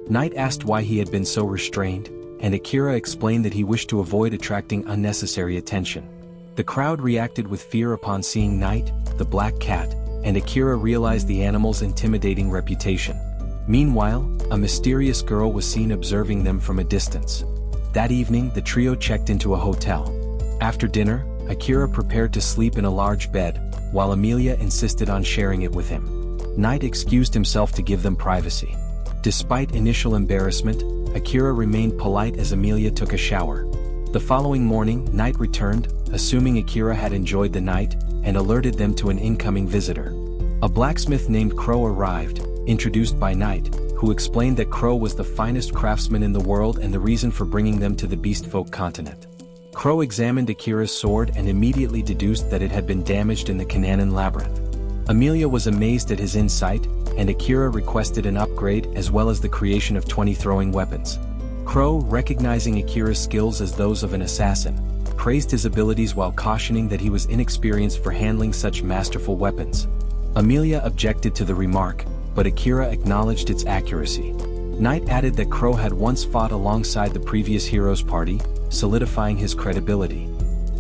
Knight asked why he had been so restrained, and Akira explained that he wished to avoid attracting unnecessary attention. The crowd reacted with fear upon seeing Knight, the black cat, and Akira realized the animal's intimidating reputation. Meanwhile, a mysterious girl was seen observing them from a distance. That evening, the trio checked into a hotel. After dinner, Akira prepared to sleep in a large bed, while Amelia insisted on sharing it with him. Knight excused himself to give them privacy. Despite initial embarrassment, Akira remained polite as Amelia took a shower. The following morning, Knight returned, assuming Akira had enjoyed the night, and alerted them to an incoming visitor. A blacksmith named Crow arrived, introduced by Knight, who explained that Crow was the finest craftsman in the world and the reason for bringing them to the Beastfolk continent. Crow examined Akira's sword and immediately deduced that it had been damaged in the Canaan labyrinth. Amelia was amazed at his insight, and Akira requested an upgrade as well as the creation of 20 throwing weapons. Crow, recognizing Akira's skills as those of an assassin, praised his abilities while cautioning that he was inexperienced for handling such masterful weapons. Amelia objected to the remark, but Akira acknowledged its accuracy. Knight added that Crow had once fought alongside the previous hero's party, solidifying his credibility.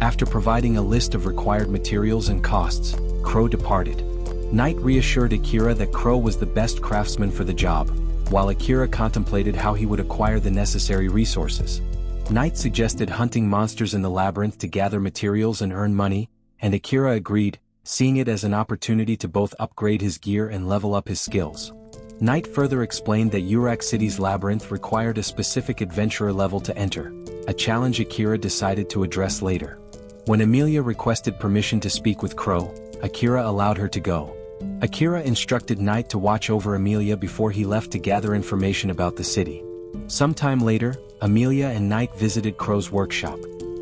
After providing a list of required materials and costs, Crow departed. Knight reassured Akira that Crow was the best craftsman for the job, while Akira contemplated how he would acquire the necessary resources. Knight suggested hunting monsters in the labyrinth to gather materials and earn money, and Akira agreed, seeing it as an opportunity to both upgrade his gear and level up his skills. Knight further explained that Urak City's labyrinth required a specific adventurer level to enter, a challenge Akira decided to address later. When Amelia requested permission to speak with Crow, Akira allowed her to go. Akira instructed Knight to watch over Amelia before he left to gather information about the city. Sometime later, Amelia and Knight visited Crow's workshop.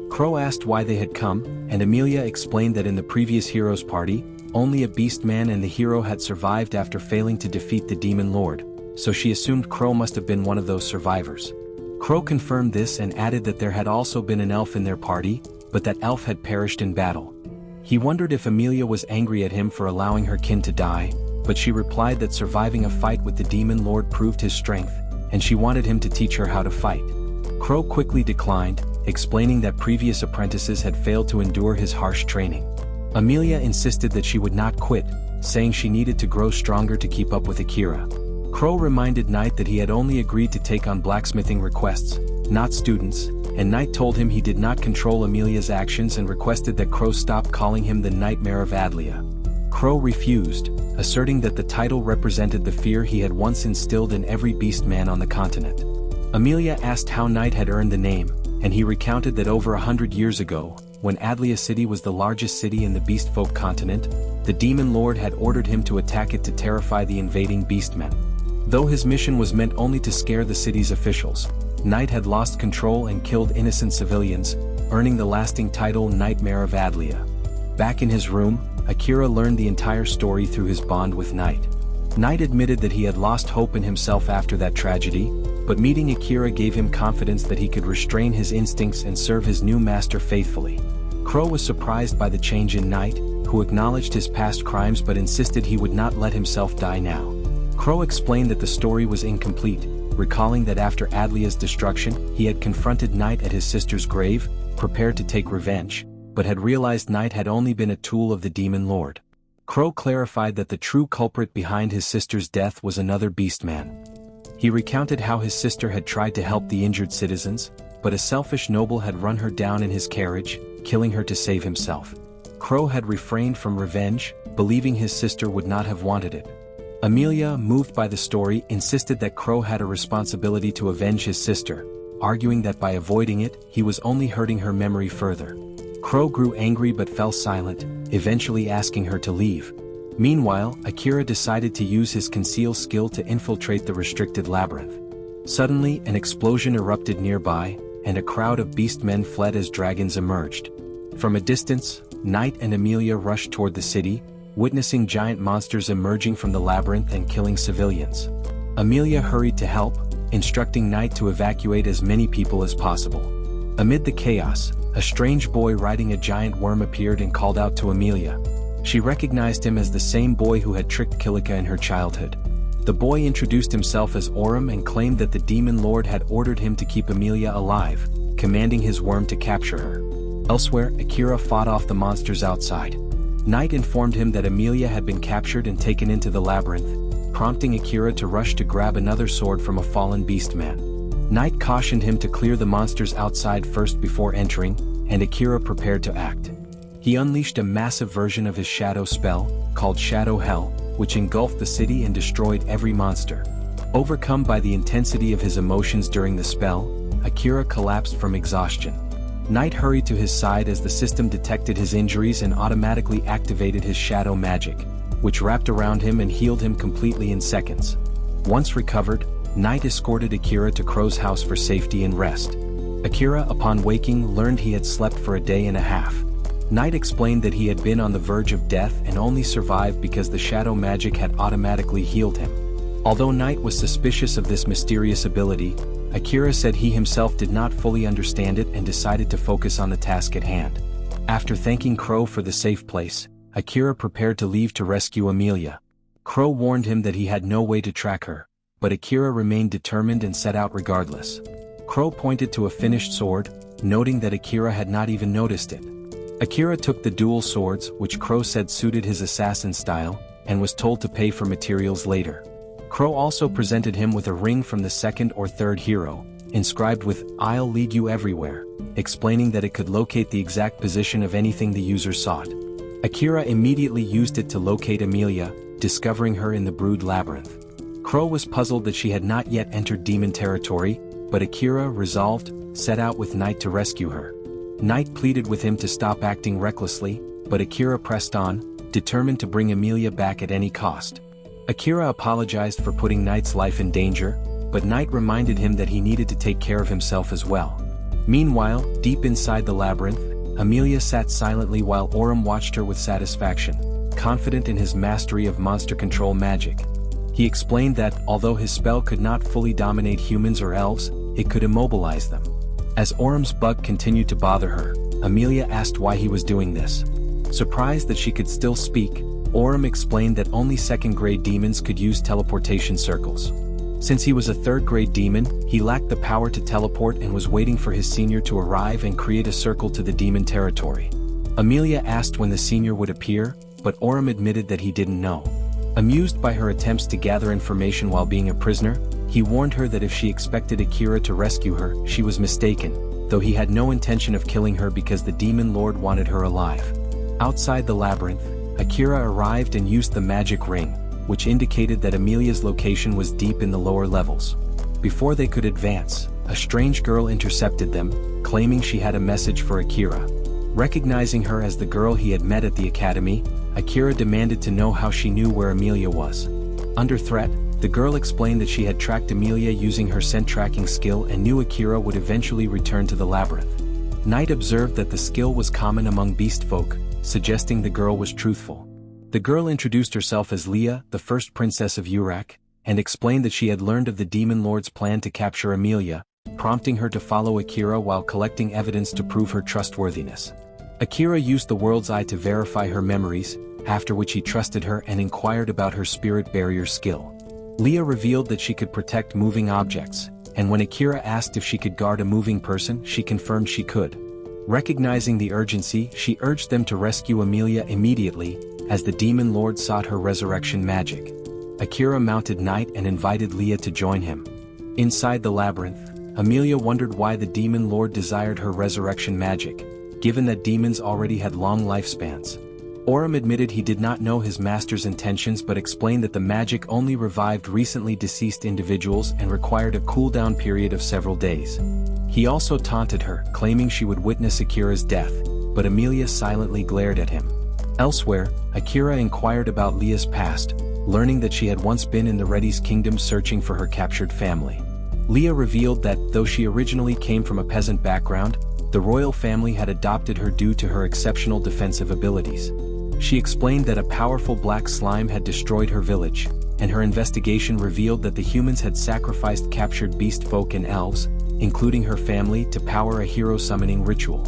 Crow asked why they had come, and Amelia explained that in the previous hero's party, only a beast man and the hero had survived after failing to defeat the demon lord, so she assumed Crow must have been one of those survivors. Crow confirmed this and added that there had also been an elf in their party, but that elf had perished in battle. He wondered if Amelia was angry at him for allowing her kin to die, but she replied that surviving a fight with the demon lord proved his strength, and she wanted him to teach her how to fight. Crow quickly declined, explaining that previous apprentices had failed to endure his harsh training. Amelia insisted that she would not quit, saying she needed to grow stronger to keep up with Akira. Crow reminded Knight that he had only agreed to take on blacksmithing requests, not students, and Knight told him he did not control Amelia's actions and requested that Crow stop calling him the Nightmare of Adlia. Crow refused, asserting that the title represented the fear he had once instilled in every beast man on the continent. Amelia asked how Knight had earned the name, and he recounted that over 100 years ago, when Adlia City was the largest city in the beastfolk continent, the demon lord had ordered him to attack it to terrify the invading beastmen. Though his mission was meant only to scare the city's officials, Knight had lost control and killed innocent civilians, earning the lasting title Nightmare of Adlia. Back in his room, Akira learned the entire story through his bond with Knight. Knight admitted that he had lost hope in himself after that tragedy, but meeting Akira gave him confidence that he could restrain his instincts and serve his new master faithfully. Crow was surprised by the change in Knight, who acknowledged his past crimes but insisted he would not let himself die now. Crow explained that the story was incomplete, recalling that after Adlia's destruction, he had confronted Knight at his sister's grave, prepared to take revenge, but had realized Knight had only been a tool of the demon lord. Crow clarified that the true culprit behind his sister's death was another beastman. He recounted how his sister had tried to help the injured citizens, but a selfish noble had run her down in his carriage, killing her to save himself. Crow had refrained from revenge, believing his sister would not have wanted it. Amelia, moved by the story, insisted that Crow had a responsibility to avenge his sister, arguing that by avoiding it, he was only hurting her memory further. Crow grew angry but fell silent, eventually asking her to leave. Meanwhile, Akira decided to use his conceal skill to infiltrate the restricted labyrinth. Suddenly, an explosion erupted nearby, and a crowd of beastmen fled as dragons emerged. From a distance, Knight and Amelia rushed toward the city, witnessing giant monsters emerging from the labyrinth and killing civilians. Amelia hurried to help, instructing Knight to evacuate as many people as possible. Amid the chaos, a strange boy riding a giant worm appeared and called out to Amelia. She recognized him as the same boy who had tricked Kilika in her childhood. The boy introduced himself as Orim and claimed that the demon lord had ordered him to keep Amelia alive, commanding his worm to capture her. Elsewhere, Akira fought off the monsters outside. Knight informed him that Amelia had been captured and taken into the labyrinth, prompting Akira to rush to grab another sword from a fallen beastman. Knight cautioned him to clear the monsters outside first before entering, and Akira prepared to act. He unleashed a massive version of his shadow spell, called Shadow Hell, which engulfed the city and destroyed every monster. Overcome by the intensity of his emotions during the spell, Akira collapsed from exhaustion. Knight hurried to his side as the system detected his injuries and automatically activated his shadow magic, which wrapped around him and healed him completely in seconds. Once recovered, Knight escorted Akira to Crow's house for safety and rest. Akira, upon waking, learned he had slept for a day and a half. Knight explained that he had been on the verge of death and only survived because the shadow magic had automatically healed him. Although Knight was suspicious of this mysterious ability, Akira said he himself did not fully understand it and decided to focus on the task at hand. After thanking Crow for the safe place, Akira prepared to leave to rescue Amelia. Crow warned him that he had no way to track her, but Akira remained determined and set out regardless. Crow pointed to a finished sword, noting that Akira had not even noticed it. Akira took the dual swords, which Crow said suited his assassin style, and was told to pay for materials later. Crow also presented him with a ring from the second or third hero, inscribed with "I'll lead you everywhere," explaining that it could locate the exact position of anything the user sought. Akira immediately used it to locate Amelia, discovering her in the Brood Labyrinth. Crow was puzzled that she had not yet entered demon territory, but Akira, resolved, set out with Knight to rescue her. Knight pleaded with him to stop acting recklessly, but Akira pressed on, determined to bring Amelia back at any cost. Akira apologized for putting Knight's life in danger, but Knight reminded him that he needed to take care of himself as well. Meanwhile, deep inside the labyrinth, Amelia sat silently while Aurum watched her with satisfaction, confident in his mastery of monster control magic. He explained that, although his spell could not fully dominate humans or elves, it could immobilize them. As Aurum's bug continued to bother her, Amelia asked why he was doing this. Surprised that she could still speak, Aurum explained that only second-grade demons could use teleportation circles. Since he was a third-grade demon, he lacked the power to teleport and was waiting for his senior to arrive and create a circle to the demon territory. Amelia asked when the senior would appear, but Aurum admitted that he didn't know. Amused by her attempts to gather information while being a prisoner, he warned her that if she expected Akira to rescue her, she was mistaken, though he had no intention of killing her because the demon lord wanted her alive. Outside the labyrinth, Akira arrived and used the magic ring, which indicated that Amelia's location was deep in the lower levels. Before they could advance, a strange girl intercepted them, claiming she had a message for Akira. Recognizing her as the girl he had met at the academy, Akira demanded to know how she knew where Amelia was. Under threat, the girl explained that she had tracked Amelia using her scent tracking skill and knew Akira would eventually return to the labyrinth. Knight observed that the skill was common among beast folk, suggesting the girl was truthful. The girl introduced herself as Leah, the first princess of Urak, and explained that she had learned of the demon lord's plan to capture Amelia, prompting her to follow Akira while collecting evidence to prove her trustworthiness. Akira used the world's eye to verify her memories, after which he trusted her and inquired about her spirit barrier skill. Leah revealed that she could protect moving objects, and when Akira asked if she could guard a moving person, she confirmed she could. Recognizing the urgency, she urged them to rescue Amelia immediately, as the demon lord sought her resurrection magic. Akira mounted Knight and invited Leah to join him. Inside the labyrinth, Amelia wondered why the demon lord desired her resurrection magic, given that demons already had long lifespans. Aurum admitted he did not know his master's intentions but explained that the magic only revived recently deceased individuals and required a cooldown period of several days. He also taunted her, claiming she would witness Akira's death, but Amelia silently glared at him. Elsewhere, Akira inquired about Leah's past, learning that she had once been in the Reddy's kingdom searching for her captured family. Leah revealed that, though she originally came from a peasant background, the royal family had adopted her due to her exceptional defensive abilities. She explained that a powerful black slime had destroyed her village, and her investigation revealed that the humans had sacrificed captured beast folk and elves, including her family, to power a hero summoning ritual.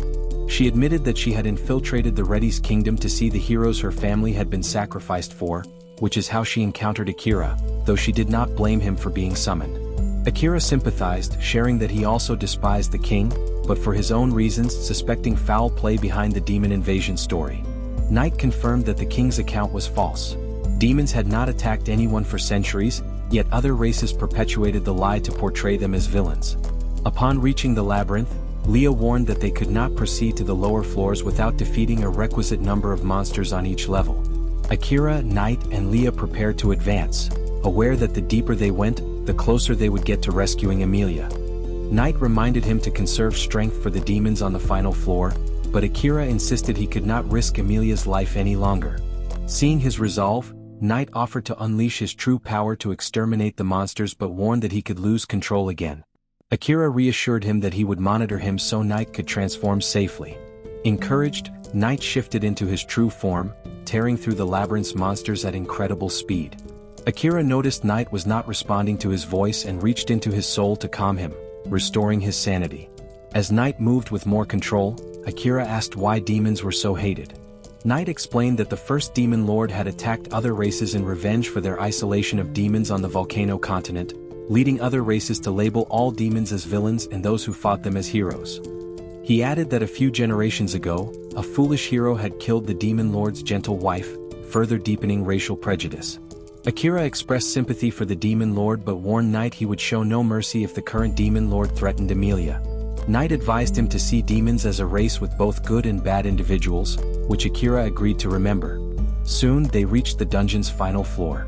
She admitted that she had infiltrated the Reddy's kingdom to see the heroes her family had been sacrificed for, which is how she encountered Akira, though she did not blame him for being summoned. Akira sympathized, sharing that he also despised the king, but for his own reasons, suspecting foul play behind the demon invasion story. Knight confirmed that the king's account was false. Demons had not attacked anyone for centuries, yet other races perpetuated the lie to portray them as villains. Upon reaching the labyrinth, Leah warned that they could not proceed to the lower floors without defeating a requisite number of monsters on each level. Akira, Knight, and Leah prepared to advance, aware that the deeper they went, the closer they would get to rescuing Amelia. Knight reminded him to conserve strength for the demons on the final floor, but Akira insisted he could not risk Amelia's life any longer. Seeing his resolve, Knight offered to unleash his true power to exterminate the monsters but warned that he could lose control again. Akira reassured him that he would monitor him so Knight could transform safely. Encouraged, Knight shifted into his true form, tearing through the labyrinth's monsters at incredible speed. Akira noticed Knight was not responding to his voice and reached into his soul to calm him, restoring his sanity. As Knight moved with more control, Akira asked why demons were so hated. Knight explained that the first demon lord had attacked other races in revenge for their isolation of demons on the volcano continent, leading other races to label all demons as villains and those who fought them as heroes. He added that a few generations ago, a foolish hero had killed the demon lord's gentle wife, further deepening racial prejudice. Akira expressed sympathy for the demon lord but warned Knight he would show no mercy if the current demon lord threatened Amelia. Knight advised him to see demons as a race with both good and bad individuals, which Akira agreed to remember. Soon they reached the dungeon's final floor.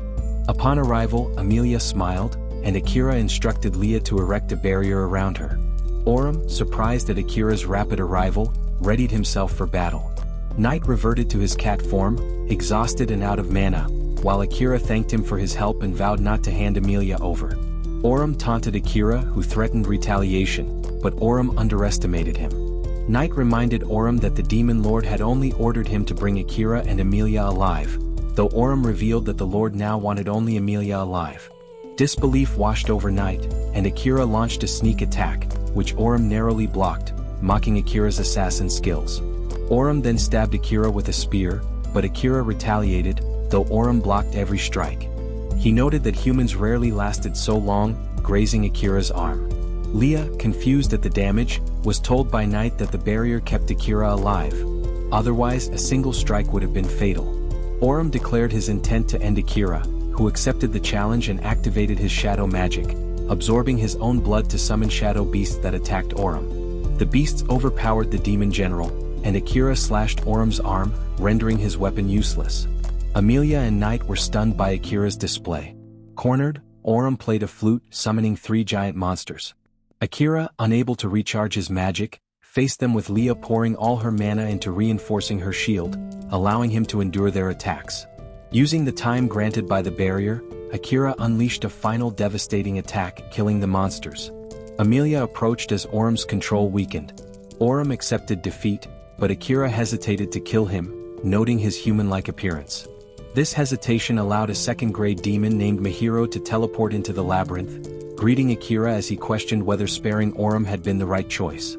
Upon arrival, Amelia smiled, and Akira instructed Leah to erect a barrier around her. Oram, surprised at Akira's rapid arrival, readied himself for battle. Knight reverted to his cat form, exhausted and out of mana, while Akira thanked him for his help and vowed not to hand Amelia over. Oram taunted Akira, who threatened retaliation, but Oram underestimated him. Knight reminded Oram that the demon lord had only ordered him to bring Akira and Amelia alive, though Oram revealed that the lord now wanted only Amelia alive. Disbelief washed over Knight, and Akira launched a sneak attack, which Oram narrowly blocked, mocking Akira's assassin skills. Oram then stabbed Akira with a spear, but Akira retaliated, though Oram blocked every strike. He noted that humans rarely lasted so long, grazing Akira's arm. Leah, confused at the damage, was told by Knight that the barrier kept Akira alive. Otherwise, a single strike would have been fatal. Oram declared his intent to end Akira, who accepted the challenge and activated his shadow magic, absorbing his own blood to summon shadow beasts that attacked Oram. The beasts overpowered the demon general, and Akira slashed Oram's arm, rendering his weapon useless. Amelia and Knight were stunned by Akira's display. Cornered, Oram played a flute, summoning 3 giant monsters. Akira, unable to recharge his magic, faced them with Leah pouring all her mana into reinforcing her shield, allowing him to endure their attacks. Using the time granted by the barrier, Akira unleashed a final devastating attack, killing the monsters. Amelia approached as Oram's control weakened. Oram accepted defeat, but Akira hesitated to kill him, noting his human-like appearance. This hesitation allowed a second-grade demon named Mahiro to teleport into the labyrinth, greeting Akira as he questioned whether sparing Oram had been the right choice.